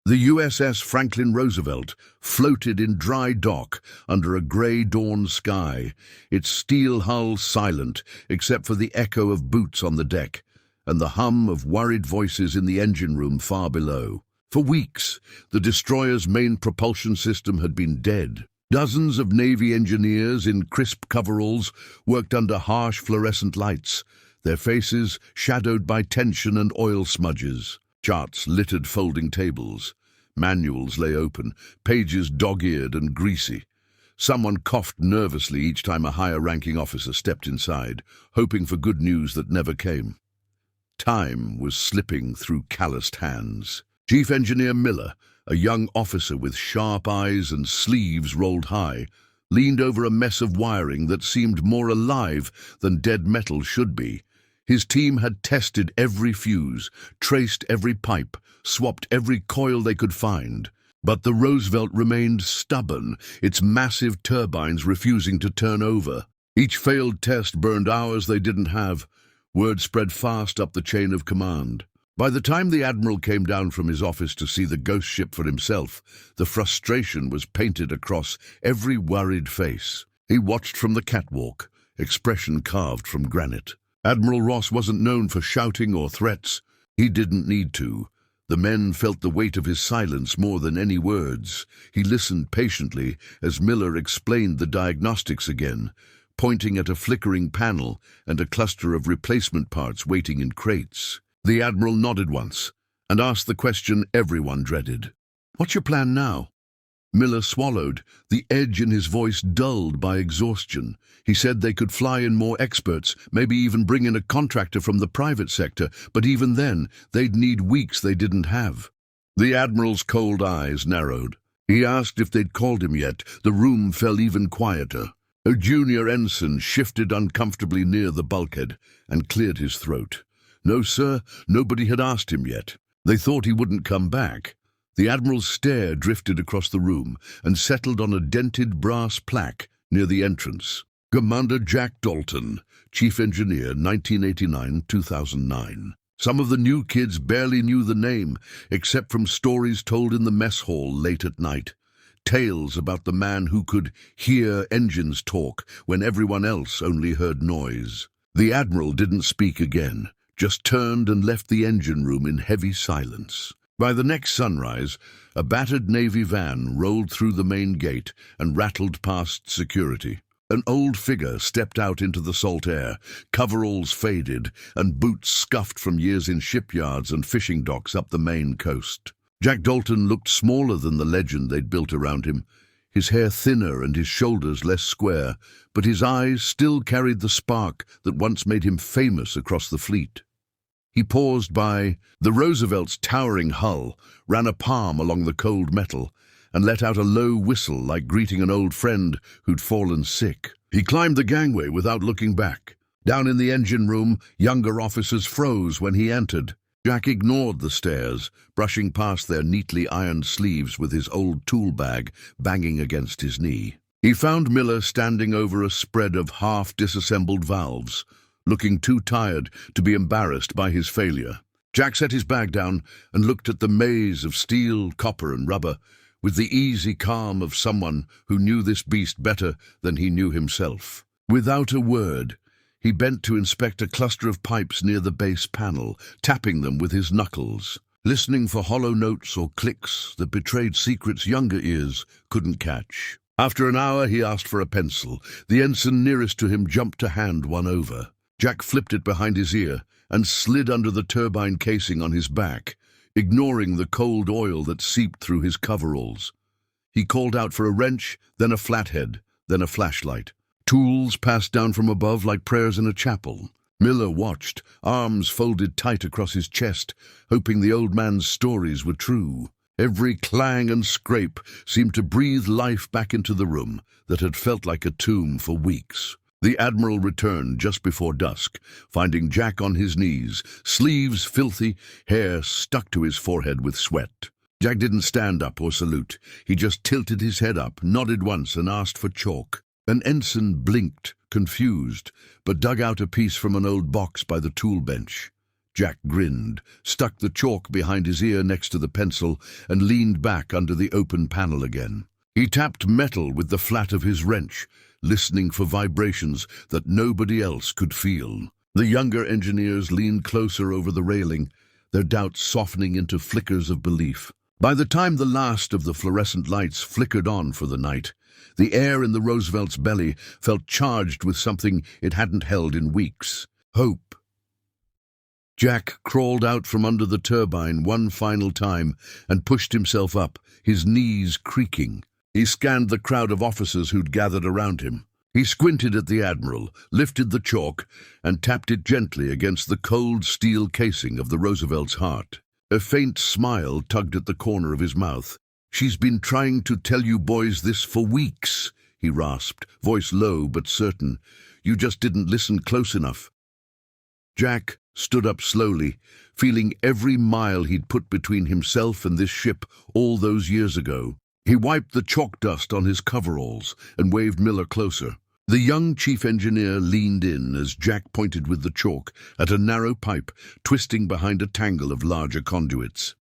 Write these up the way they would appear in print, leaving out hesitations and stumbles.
The USS Franklin Roosevelt floated in dry dock under a grey dawn sky, its steel hull silent except for the echo of boots on the deck and the hum of worried voices in the engine room far below. For weeks, the destroyer's main propulsion system had been dead. Dozens of Navy engineers in crisp coveralls worked under harsh fluorescent lights, their faces shadowed by tension and oil smudges. Charts littered folding tables. Manuals lay open, pages dog-eared and greasy. Someone coughed nervously each time a higher-ranking officer stepped inside, hoping for good news that never came. Time was slipping through calloused hands. Chief Engineer Miller, a young officer with sharp eyes and sleeves rolled high, leaned over a mess of wiring that seemed more alive than dead metal should be. His team had tested every fuse, traced every pipe, swapped every coil they could find. But the Roosevelt remained stubborn, its massive turbines refusing to turn over. Each failed test burned hours they didn't have. Word spread fast up the chain of command. By the time the Admiral came down from his office to see the ghost ship for himself, the frustration was painted across every worried face. He watched from the catwalk, expression carved from granite. Admiral Ross wasn't known for shouting or threats. He didn't need to. The men felt the weight of his silence more than any words. He listened patiently as Miller explained the diagnostics again, pointing at a flickering panel and a cluster of replacement parts waiting in crates. The Admiral nodded once and asked the question everyone dreaded. "What's your plan now?" Miller swallowed, the edge in his voice dulled by exhaustion. He said they could fly in more experts, maybe even bring in a contractor from the private sector, but even then, they'd need weeks they didn't have. The Admiral's cold eyes narrowed. He asked if they'd called him yet. The room fell even quieter. A junior ensign shifted uncomfortably near the bulkhead and cleared his throat. No, sir, nobody had asked him yet. They thought he wouldn't come back. The Admiral's stare drifted across the room and settled on a dented brass plaque near the entrance. Commander Jack Dalton, Chief Engineer, 1989-2009. Some of the new kids barely knew the name, except from stories told in the mess hall late at night. Tales about the man who could hear engines talk when everyone else only heard noise. The Admiral didn't speak again, just turned and left the engine room in heavy silence. By the next sunrise, a battered Navy van rolled through the main gate and rattled past security. An old figure stepped out into the salt air, coveralls faded and boots scuffed from years in shipyards and fishing docks up the Maine coast. Jack Dalton looked smaller than the legend they'd built around him, his hair thinner and his shoulders less square, but his eyes still carried the spark that once made him famous across the fleet. He paused by the Roosevelt's towering hull, ran a palm along the cold metal, and let out a low whistle like greeting an old friend who'd fallen sick. He climbed the gangway without looking back. Down in the engine room, younger officers froze when he entered. Jack ignored the stares, brushing past their neatly ironed sleeves with his old tool bag banging against his knee. He found Miller standing over a spread of half-disassembled valves, looking too tired to be embarrassed by his failure. Jack set his bag down and looked at the maze of steel, copper, and rubber with the easy calm of someone who knew this beast better than he knew himself. Without a word, he bent to inspect a cluster of pipes near the base panel, tapping them with his knuckles, listening for hollow notes or clicks that betrayed secrets younger ears couldn't catch. After an hour, he asked for a pencil. The ensign nearest to him jumped to hand one over. Jack flipped it behind his ear and slid under the turbine casing on his back, ignoring the cold oil that seeped through his coveralls. He called out for a wrench, then a flathead, then a flashlight. Tools passed down from above like prayers in a chapel. Miller watched, arms folded tight across his chest, hoping the old man's stories were true. Every clang and scrape seemed to breathe life back into the room that had felt like a tomb for weeks. The Admiral returned just before dusk, finding Jack on his knees, sleeves filthy, hair stuck to his forehead with sweat. Jack didn't stand up or salute. He just tilted his head up, nodded once, and asked for chalk. An ensign blinked, confused, but dug out a piece from an old box by the tool bench. Jack grinned, stuck the chalk behind his ear next to the pencil, and leaned back under the open panel again. He tapped metal with the flat of his wrench, listening for vibrations that nobody else could feel. The younger engineers leaned closer over the railing, their doubts softening into flickers of belief. By the time the last of the fluorescent lights flickered on for the night, the air in the Roosevelt's belly felt charged with something it hadn't held in weeks. Hope. Jack crawled out from under the turbine one final time and pushed himself up, his knees creaking. He scanned the crowd of officers who'd gathered around him. He squinted at the Admiral, lifted the chalk, and tapped it gently against the cold steel casing of the Roosevelt's heart. A faint smile tugged at the corner of his mouth. "She's been trying to tell you boys this for weeks," he rasped, voice low but certain. "You just didn't listen close enough." Jack stood up slowly, feeling every mile he'd put between himself and this ship all those years ago. He wiped the chalk dust on his coveralls and waved Miller closer. The young chief engineer leaned in as Jack pointed with the chalk at a narrow pipe twisting behind a tangle of larger conduits.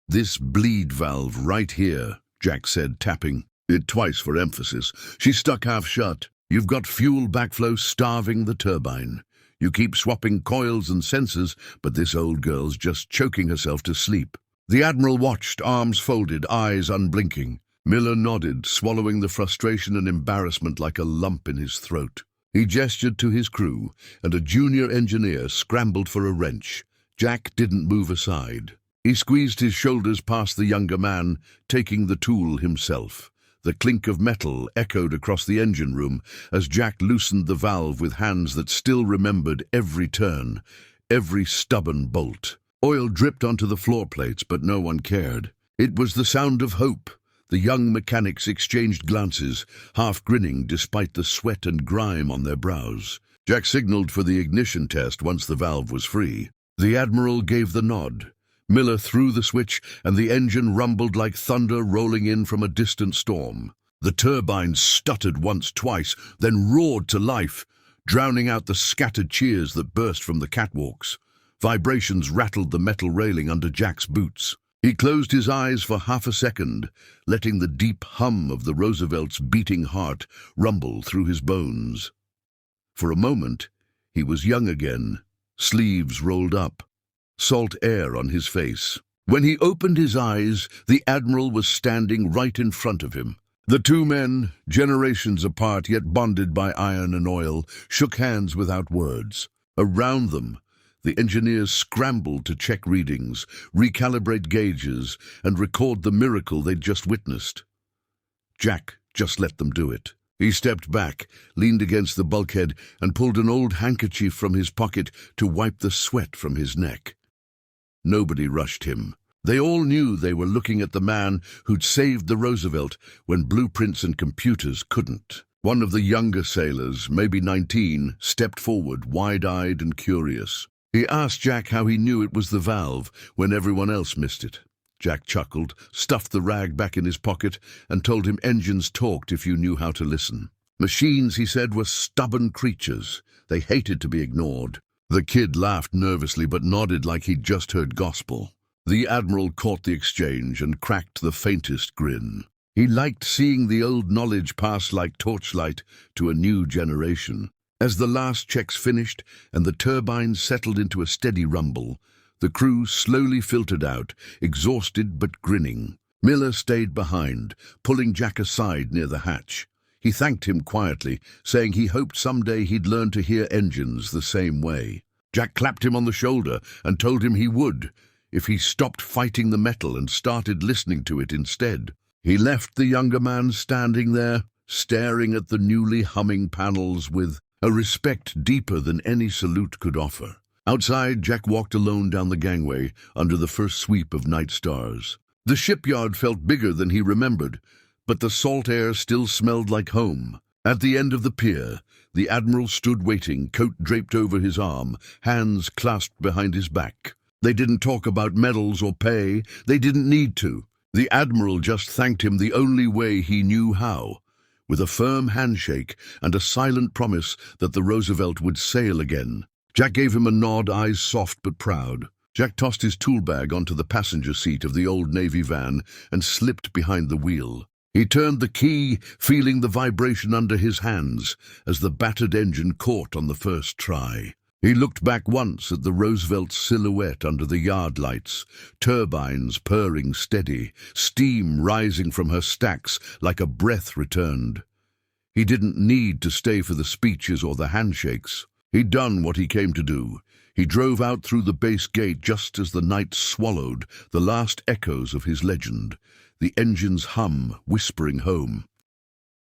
"This bleed valve right here," Jack said, tapping it twice for emphasis. "She's stuck half shut. You've got fuel backflow starving the turbine. You keep swapping coils and sensors, but this old girl's just choking herself to sleep." The Admiral watched, arms folded, eyes unblinking. Miller nodded, swallowing the frustration and embarrassment like a lump in his throat. He gestured to his crew, and a junior engineer scrambled for a wrench. Jack didn't move aside. He squeezed his shoulders past the younger man, taking the tool himself. The clink of metal echoed across the engine room as Jack loosened the valve with hands that still remembered every turn, every stubborn bolt. Oil dripped onto the floor plates, but no one cared. It was the sound of hope. The young mechanics exchanged glances, half grinning despite the sweat and grime on their brows. Jack signaled for the ignition test once the valve was free. The Admiral gave the nod. Miller threw the switch, and the engine rumbled like thunder rolling in from a distant storm. The turbine stuttered once, twice, then roared to life, drowning out the scattered cheers that burst from the catwalks. Vibrations rattled the metal railing under Jack's boots. He closed his eyes for half a second, letting the deep hum of the Roosevelt's beating heart rumble through his bones. For a moment, he was young again, sleeves rolled up, salt air on his face. When he opened his eyes, the Admiral was standing right in front of him. The two men, generations apart yet bonded by iron and oil, shook hands without words. Around them, the engineers scrambled to check readings, recalibrate gauges, and record the miracle they'd just witnessed. Jack just let them do it. He stepped back, leaned against the bulkhead, and pulled an old handkerchief from his pocket to wipe the sweat from his neck. Nobody rushed him. They all knew they were looking at the man who'd saved the Roosevelt when blueprints and computers couldn't. One of the younger sailors, maybe 19, stepped forward, wide-eyed and curious. He asked Jack how he knew it was the valve when everyone else missed it. Jack chuckled, stuffed the rag back in his pocket, and told him engines talked if you knew how to listen. Machines, he said, were stubborn creatures. They hated to be ignored. The kid laughed nervously but nodded like he'd just heard gospel. The Admiral caught the exchange and cracked the faintest grin. He liked seeing the old knowledge pass like torchlight to a new generation. As the last checks finished and the turbines settled into a steady rumble, the crew slowly filtered out, exhausted but grinning. Miller stayed behind, pulling Jack aside near the hatch. He thanked him quietly, saying he hoped someday he'd learn to hear engines the same way. Jack clapped him on the shoulder and told him he would, if he stopped fighting the metal and started listening to it instead. He left the younger man standing there, staring at the newly humming panels with a respect deeper than any salute could offer. Outside, Jack walked alone down the gangway under the first sweep of night stars. The shipyard felt bigger than he remembered, but the salt air still smelled like home. At the end of the pier, the Admiral stood waiting, coat draped over his arm, hands clasped behind his back. They didn't talk about medals or pay. They didn't need to. The Admiral just thanked him the only way he knew how, with a firm handshake and a silent promise that the Roosevelt would sail again. Jack gave him a nod, eyes soft but proud. Jack tossed his tool bag onto the passenger seat of the old Navy van and slipped behind the wheel. He turned the key, feeling the vibration under his hands as the battered engine caught on the first try. He looked back once at the Roosevelt silhouette under the yard lights, turbines purring steady, steam rising from her stacks like a breath returned. He didn't need to stay for the speeches or the handshakes. He'd done what he came to do. He drove out through the base gate just as the night swallowed the last echoes of his legend, the engine's hum whispering home.